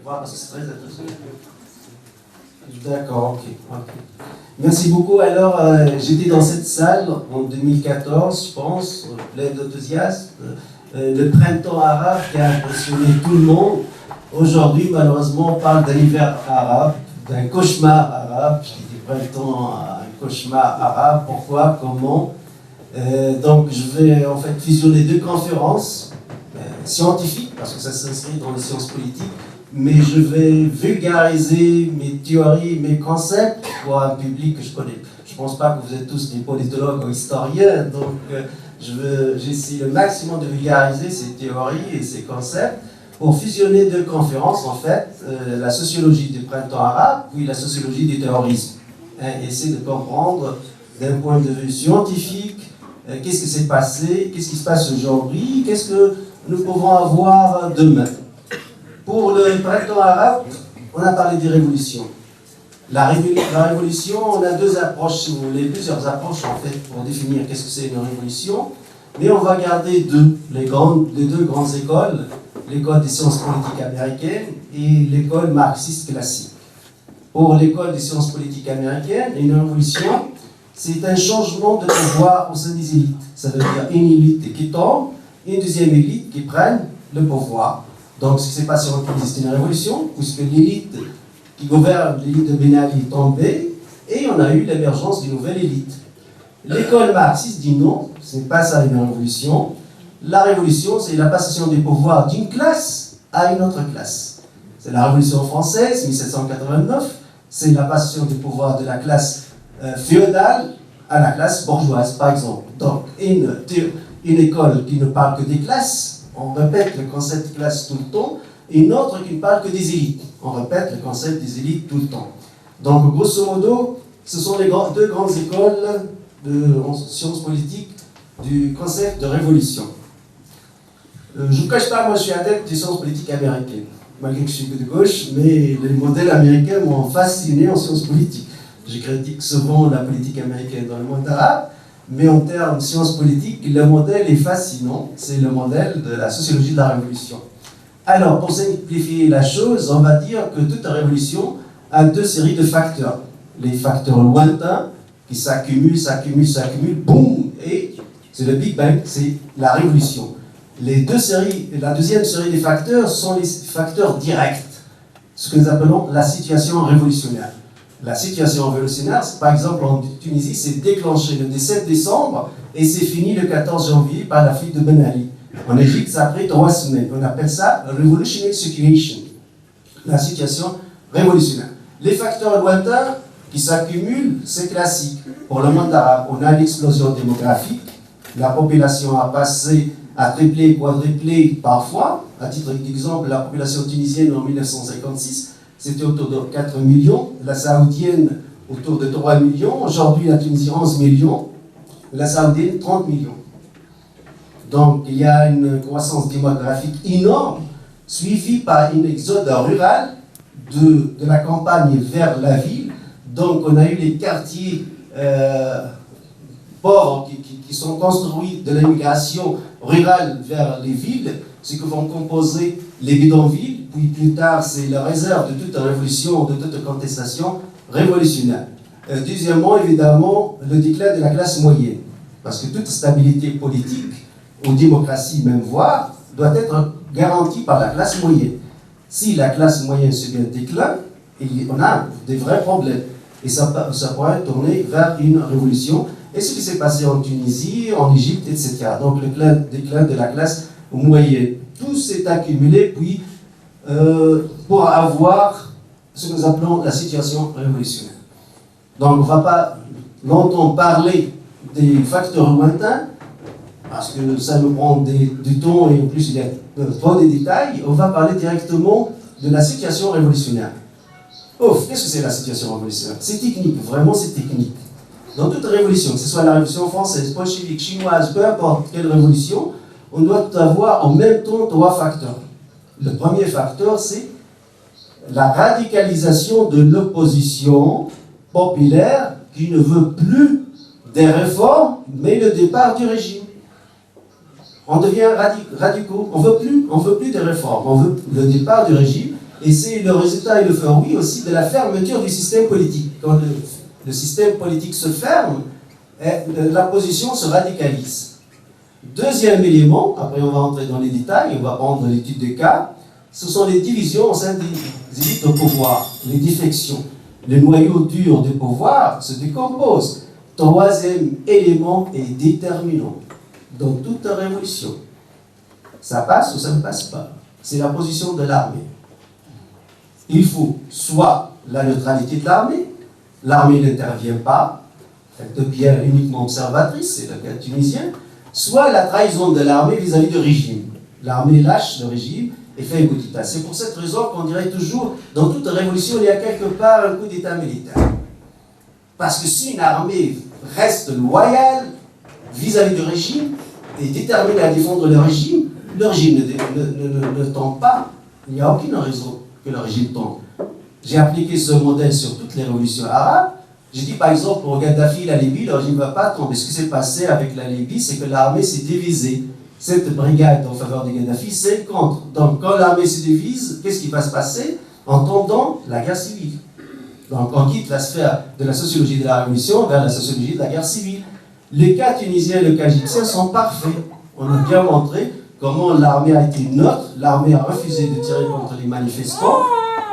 parce que c'est très intéressant. D'accord, ok. Merci beaucoup. Alors, j'étais dans cette salle en 2014, je pense, plein d'enthousiasme. Le printemps arabe qui a impressionné tout le monde. Aujourd'hui, malheureusement, on parle d'un hiver arabe, d'un cauchemar arabe. Je dis printemps, un cauchemar arabe. Pourquoi? Comment? Donc, je vais en fait fusionner deux conférences scientifiques, parce que ça s'inscrit dans les sciences politiques, mais je vais vulgariser mes théories, mes concepts pour un public que je connais. Je ne pense pas que vous êtes tous des politologues ou historiens, donc j'essaie le maximum de vulgariser ces théories et ces concepts pour fusionner deux conférences, en fait, la sociologie du printemps arabe, puis la sociologie du terrorisme. Essayer de comprendre d'un point de vue scientifique qu'est-ce qui s'est passé, qu'est-ce qui se passe aujourd'hui, qu'est-ce que nous pouvons avoir demain. Pour le printemps arabe, on a parlé des révolutions. La révolution, on a deux approches, si vous voulez, plusieurs approches en fait pour définir qu'est-ce que c'est une révolution. Mais on va garder les deux grandes écoles, l'école des sciences politiques américaines et l'école marxiste classique. Pour l'école des sciences politiques américaines, une révolution, c'est un changement de pouvoir au sein des élites. Ça veut dire une élite qui tombe, une deuxième élite qui prenne le pouvoir. Donc, ce qui s'est passé en Tunisie, c'est une révolution, puisque l'élite qui gouverne, l'élite de Ben Ali, est tombée, et on a eu l'émergence d'une nouvelle élite. L'école marxiste dit non, ce n'est pas ça une révolution. La révolution, c'est la passation du pouvoir d'une classe à une autre classe. C'est la Révolution française, 1789, c'est la passation du pouvoir de la classe féodale à la classe bourgeoise, par exemple. Donc, une école qui ne parle que des classes, on répète le concept de classe tout le temps, et une autre qui ne parle que des élites. On répète le concept des élites tout le temps. Donc, grosso modo, ce sont les deux grandes écoles en sciences politiques du concept de révolution. Je ne vous cache pas, moi je suis adepte des sciences politiques américaines, malgré que je suis de gauche, mais les modèles américains m'ont fasciné en sciences politiques. Je critique souvent la politique américaine dans le monde arabe, mais en termes de sciences politiques, le modèle est fascinant. C'est le modèle de la sociologie de la révolution. Alors, pour simplifier la chose, on va dire que toute révolution a deux séries de facteurs. Les facteurs lointains qui s'accumulent, boum, et c'est le Big Bang, c'est la révolution. La deuxième série des facteurs sont les facteurs directs, ce que nous appelons la situation révolutionnaire. La situation révolutionnaire, par exemple en Tunisie, c'est déclenché le 17 décembre et c'est fini le 14 janvier par la fuite de Ben Ali. En Égypte, ça a pris 3 semaines. On appelle ça revolutionary situation, la situation révolutionnaire. Les facteurs lointains qui s'accumulent, c'est classique. Pour le monde arabe, on a l'explosion démographique. La population a passé à tripler, quadrupler parfois. À titre d'exemple, la population tunisienne en 1956, c'était autour de 4 millions, la saoudienne autour de 3 millions, aujourd'hui la Tunisie 11 millions, la saoudienne 30 millions. Donc il y a une croissance démographique énorme, suivie par une exode rural de la campagne vers la ville. Donc on a eu les quartiers pauvres qui sont construits de l'immigration rurale vers les villes, ce que vont composer les bidonvilles. Puis plus tard, c'est la réserve de toute révolution, de toute contestation révolutionnaire. Deuxièmement, évidemment, le déclin de la classe moyenne. Parce que toute stabilité politique, ou démocratie même voire, doit être garantie par la classe moyenne. Si la classe moyenne se met en déclin, on a des vrais problèmes. Et ça pourrait tourner vers une révolution. Et ce qui s'est passé en Tunisie, en Égypte, etc. Donc le déclin de la classe moyenne. Tout s'est accumulé, puis pour avoir ce que nous appelons la situation révolutionnaire. Donc on ne va pas longtemps parler des facteurs lointains, parce que ça nous prend du temps et en plus il y a trop de détails. On va parler directement de la situation révolutionnaire. Qu'est-ce que c'est la situation révolutionnaire? C'est technique, vraiment c'est technique. Dans toute révolution, que ce soit la révolution française, bolchevique, chinoise, peu importe quelle révolution, on doit avoir en même temps 3 facteurs. Le premier facteur, c'est la radicalisation de l'opposition populaire qui ne veut plus des réformes, mais le départ du régime. On devient radicaux, on veut plus des réformes, on veut le départ du régime. Et c'est le résultat et le fruit aussi de la fermeture du système politique. Quand le système politique se ferme, la position se radicalise. Deuxième élément, après on va entrer dans les détails, on va prendre l'étude des cas, ce sont les divisions au sein des élites au pouvoir, les défections. Le noyau dur du pouvoir se décompose. Troisième élément est déterminant dans toute révolution. Ça passe ou ça ne passe pas. C'est la position de l'armée. Il faut soit la neutralité de l'armée n'intervient pas, elle devient uniquement observatrice, c'est le cas tunisien, soit la trahison de l'armée vis-à-vis du régime. L'armée lâche le régime et fait un coup d'État. C'est pour cette raison qu'on dirait toujours, dans toute révolution, il y a quelque part un coup d'État militaire. Parce que si une armée reste loyale vis-à-vis du régime et déterminée à défendre le régime ne tombe pas. Il n'y a aucune raison que le régime tombe. J'ai appliqué ce modèle sur toutes les révolutions arabes. J'ai dit par exemple pour Gaddafi, la Libye, le régime ne va pas tomber. Ce qui s'est passé avec la Libye, c'est que l'armée s'est divisée. Cette brigade en faveur de Gaddafi, c'est contre. Donc quand l'armée se divise, qu'est-ce qui va se passer? On tombe dans la guerre civile. Donc on quitte la sphère de la sociologie de la révolution vers la sociologie de la guerre civile. Les cas tunisiens et le cas égyptien sont parfaits. On a bien montré comment l'armée a été neutre, l'armée a refusé de tirer contre les manifestants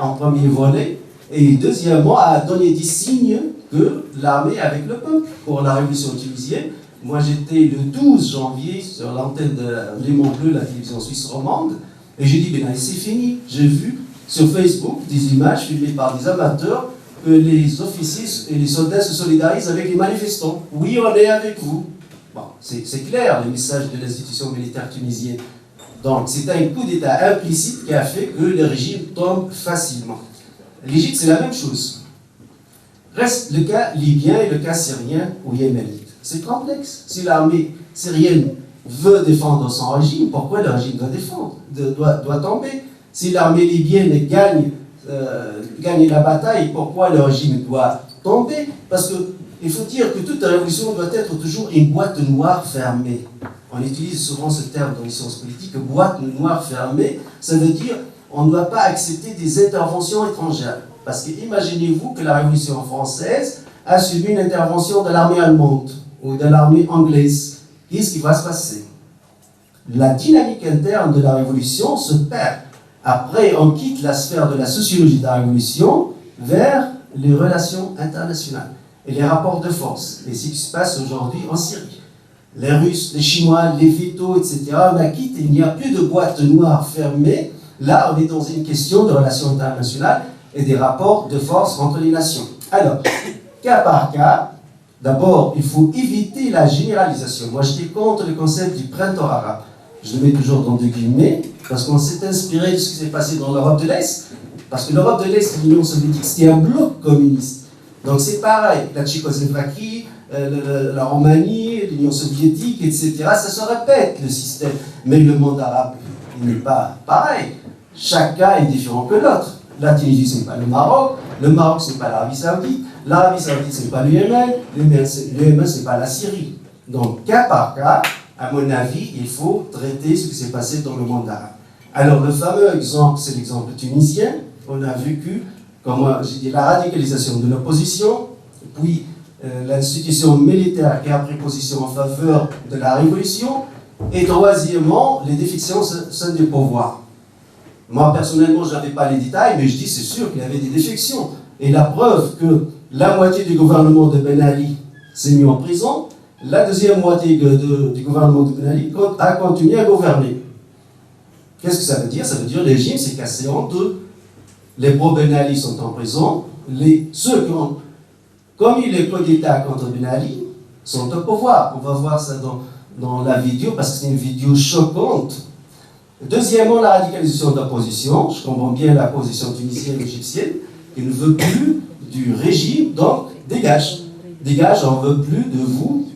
en premier volet, et deuxièmement a donné des signes que l'armée est avec le peuple. Pour la révolution tunisienne, moi j'étais le 12 janvier sur l'antenne de Léman Bleu, la télévision suisse romande, et j'ai dit, ben c'est fini. J'ai vu sur Facebook des images filmées par des amateurs que les officiers et les soldats se solidarisent avec les manifestants. Oui, on est avec vous. Bon, c'est clair le message de l'institution militaire tunisienne. Donc c'est un coup d'État implicite qui a fait que le régime tombe facilement. L'Égypte, c'est la même chose. Reste le cas libyen et le cas syrien ou yéménite. C'est complexe. Si l'armée syrienne veut défendre son régime, pourquoi le régime doit tomber? Si l'armée libyenne gagne la bataille, pourquoi le régime doit tomber? Parce qu'il faut dire que toute révolution doit être toujours une boîte noire fermée. On utilise souvent ce terme dans les sciences politiques, boîte noire fermée. Ça veut dire on ne doit pas accepter des interventions étrangères. Parce que imaginez-vous que la Révolution française a subi une intervention de l'armée allemande ou de l'armée anglaise. Qu'est-ce qui va se passer? La dynamique interne de la Révolution se perd. Après, on quitte la sphère de la sociologie de la Révolution vers les relations internationales et les rapports de force. Et ce qui se passe aujourd'hui en Syrie. Les Russes, les Chinois, les vétos, etc. On a quitté, il n'y a plus de boîte noire fermée. Là, on est dans une question de relations internationales et des rapports de force entre les nations. Alors, cas par cas, d'abord, il faut éviter la généralisation. Moi, j'étais contre le concept du printemps arabe. Je le mets toujours dans des guillemets, parce qu'on s'est inspiré de ce qui s'est passé dans l'Europe de l'Est. Parce que l'Europe de l'Est, l'Union soviétique, c'était un bloc communiste. Donc c'est pareil, la Tchécoslovaquie, la Roumanie, l'Union soviétique, etc. Ça se répète, le système. Mais le monde arabe, il n'est pas pareil. Chaque cas est différent que l'autre. La Tunisie, ce n'est pas le Maroc ce n'est pas l'Arabie Saoudite ce n'est pas le Yémen, ce n'est pas la Syrie. Donc, cas par cas, à mon avis, il faut traiter ce qui s'est passé dans le monde arabe. Alors, le fameux exemple, c'est l'exemple tunisien. On a vécu, comme j'ai dit, la radicalisation de l'opposition, puis l'institution militaire qui a pris position en faveur de la révolution, et troisièmement, les déficiences au sein du pouvoir. Moi, personnellement, je n'avais pas les détails, mais je dis c'est sûr qu'il y avait des défections. Et la preuve que la moitié du gouvernement de Ben Ali s'est mis en prison, la deuxième moitié du gouvernement de Ben Ali a continué à gouverner. Qu'est-ce que ça veut dire? Ça veut dire que le régime s'est cassé en deux. Les pro-Ben Ali sont en prison, ceux qui ont commis les coups d'État contre Ben Ali sont au pouvoir. On va voir ça dans la vidéo, parce que c'est une vidéo choquante. Deuxièmement, la radicalisation de l'opposition. Je comprends bien la position tunisienne et égyptienne, qui ne veut plus du régime, donc dégage. Dégage, on ne veut plus de vous,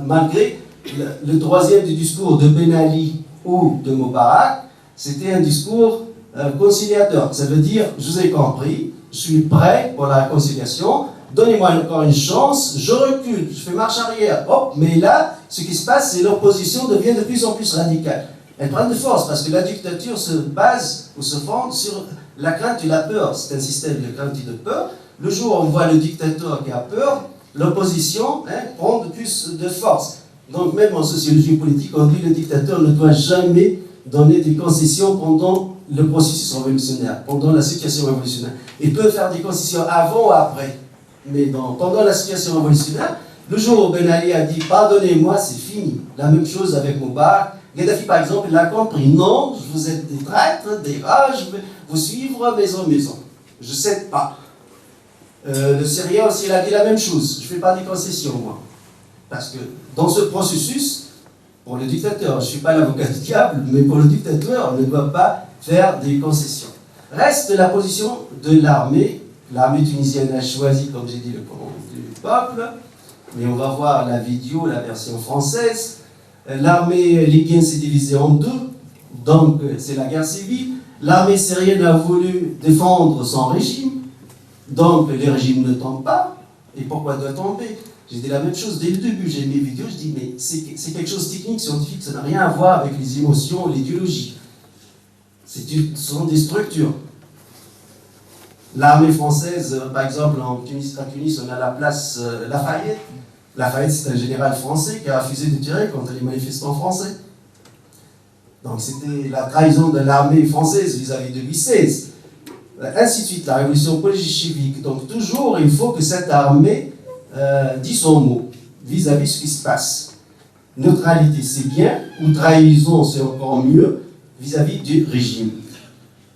malgré le troisième du discours de Ben Ali ou de Moubarak, c'était un discours conciliateur. Ça veut dire, je vous ai compris, je suis prêt pour la réconciliation, donnez-moi encore une chance, je recule, je fais marche arrière. Hop, mais là, ce qui se passe, c'est que l'opposition devient de plus en plus radicale. Elle prend de force parce que la dictature se base ou se fonde sur La crainte et la peur, c'est un système de crainte et de peur. Le jour où on voit le dictateur qui a peur, l'opposition prend de plus de force. Donc même en sociologie politique, on dit que le dictateur ne doit jamais donner des concessions pendant le processus révolutionnaire, pendant la situation révolutionnaire. Il peut faire des concessions avant ou après, mais pendant la situation révolutionnaire, le jour où Ben Ali a dit « Pardonnez-moi, c'est fini ». La même chose avec Moubarak. Gaddafi, par exemple, il a compris « Non, vous êtes des traîtres, des rats, je vais vous suivre maison. Je ne cède pas ». Le Syrien aussi, il a dit la même chose. Je ne fais pas des concessions, moi. Parce que dans ce processus, pour le dictateur, je ne suis pas l'avocat du diable, mais pour le dictateur, on ne doit pas faire des concessions. Reste la position de l'armée. L'armée tunisienne a choisi, comme j'ai dit, le camp du peuple. Mais on va voir la vidéo, la version française. L'armée libyenne s'est divisée en deux. Donc, c'est la guerre civile. L'armée syrienne a voulu défendre son régime. Donc, le régime ne tombe pas. Et pourquoi doit tomber? J'ai dit la même chose dès le début. J'ai mis mes vidéos, je dis, mais c'est quelque chose de technique, scientifique, ça n'a rien à voir avec les émotions, l'idéologie. Ce sont des structures. L'armée française, par exemple, à Tunis, on a la place Lafayette. Lafayette, c'est un général français qui a refusé de tirer contre les manifestants français. Donc, c'était la trahison de l'armée française vis-à-vis de Louis XVI. Ainsi de suite, la révolution bolchevique. Donc toujours, il faut que cette armée dise son mot vis-à-vis de ce qui se passe. Neutralité, c'est bien, ou trahison, c'est encore mieux, vis-à-vis du régime.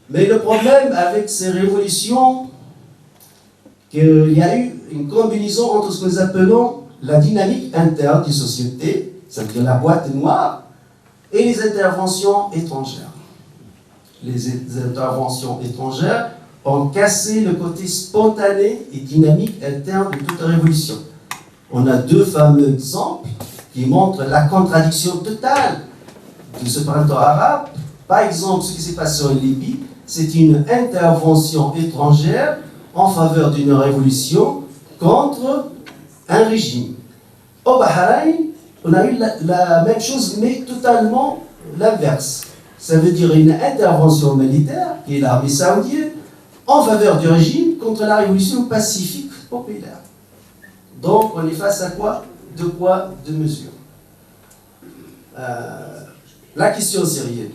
Mais le problème avec ces révolutions, qu'il y a eu une combinaison entre ce que nous appelons la dynamique interne des sociétés, c'est-à-dire la boîte noire, et les interventions étrangères. Les interventions étrangères ont cassé le côté spontané et dynamique interne de toute révolution. On a deux fameux exemples qui montrent la contradiction totale de ce printemps arabe. Par exemple, ce qui s'est passé en Libye, c'est une intervention étrangère en faveur d'une révolution contre un régime. Au Bahreïn, on a eu la même chose, mais totalement l'inverse. Ça veut dire une intervention militaire, qui est l'armée saoudienne, en faveur du régime contre la révolution pacifique populaire. Donc, on est face à quoi? Deux poids, deux mesures. La question syrienne.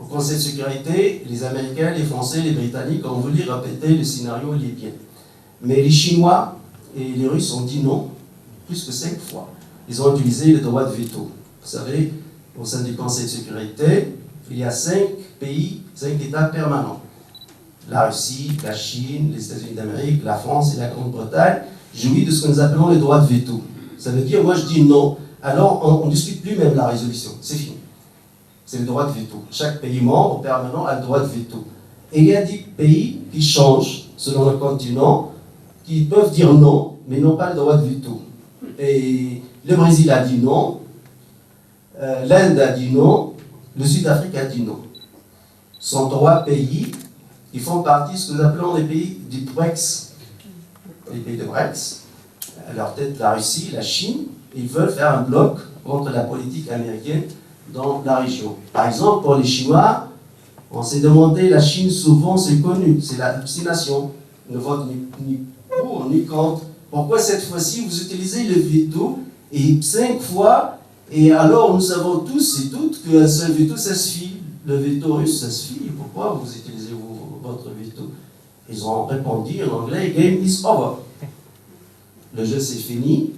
Au Conseil de sécurité, les Américains, les Français, les Britanniques ont voulu répéter le scénario libyen. Mais les Chinois et les Russes ont dit non, plus que 5 fois. Ils ont utilisé le droit de veto. Vous savez, au sein du Conseil de sécurité, il y a 5 pays, 5 États permanents. La Russie, la Chine, les États-Unis d'Amérique, la France et la Grande-Bretagne jouissent de ce que nous appelons le droit de veto. Ça veut dire, moi je dis non, alors on ne discute plus même la résolution, c'est fini. C'est le droit de veto. Chaque pays membre permanent a le droit de veto. Et il y a des pays qui changent selon le continent, qui peuvent dire non, mais n'ont pas le droit de veto. Et le Brésil a dit non, l'Inde a dit non, le Sud-Afrique a dit non. Ce sont 3 pays qui font partie de ce que nous appelons les pays du BRICS. Les pays de BRICS, à leur tête la Russie, la Chine, ils veulent faire un bloc contre la politique américaine dans la région. Par exemple, pour les Chinois, on s'est demandé, la Chine souvent c'est connu, c'est l'obstination, ne vote ni pour ni contre. Pourquoi cette fois-ci vous utilisez le veto et 5 fois, et alors nous savons tous et toutes qu'un seul veto ça suffit. Le veto russe ça suffit, pourquoi vous utilisez votre veto? Ils ont répondu en anglais, game is over. Le jeu c'est fini,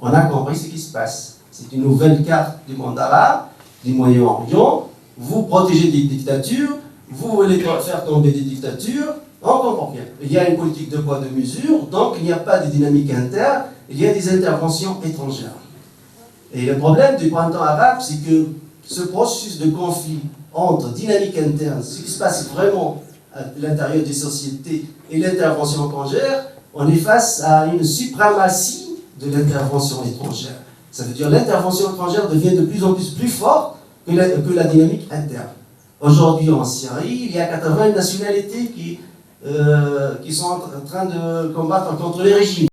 on a compris ce qui se passe. C'est une nouvelle carte du monde arabe, du Moyen-Orient, vous protégez des dictatures, vous voulez faire tomber des dictatures, on comprend bien. Il y a une politique de poids, de mesure, donc il n'y a pas de dynamique interne, il y a des interventions étrangères. Et le problème du printemps arabe, c'est que ce processus de conflit entre dynamique interne, ce qui se passe vraiment à l'intérieur des sociétés, et l'intervention étrangère, on est face à une suprématie de l'intervention étrangère. Ça veut dire que l'intervention étrangère devient de plus en plus forte que la dynamique interne. Aujourd'hui en Syrie, il y a 80 nationalités qui sont en train de combattre contre les régimes.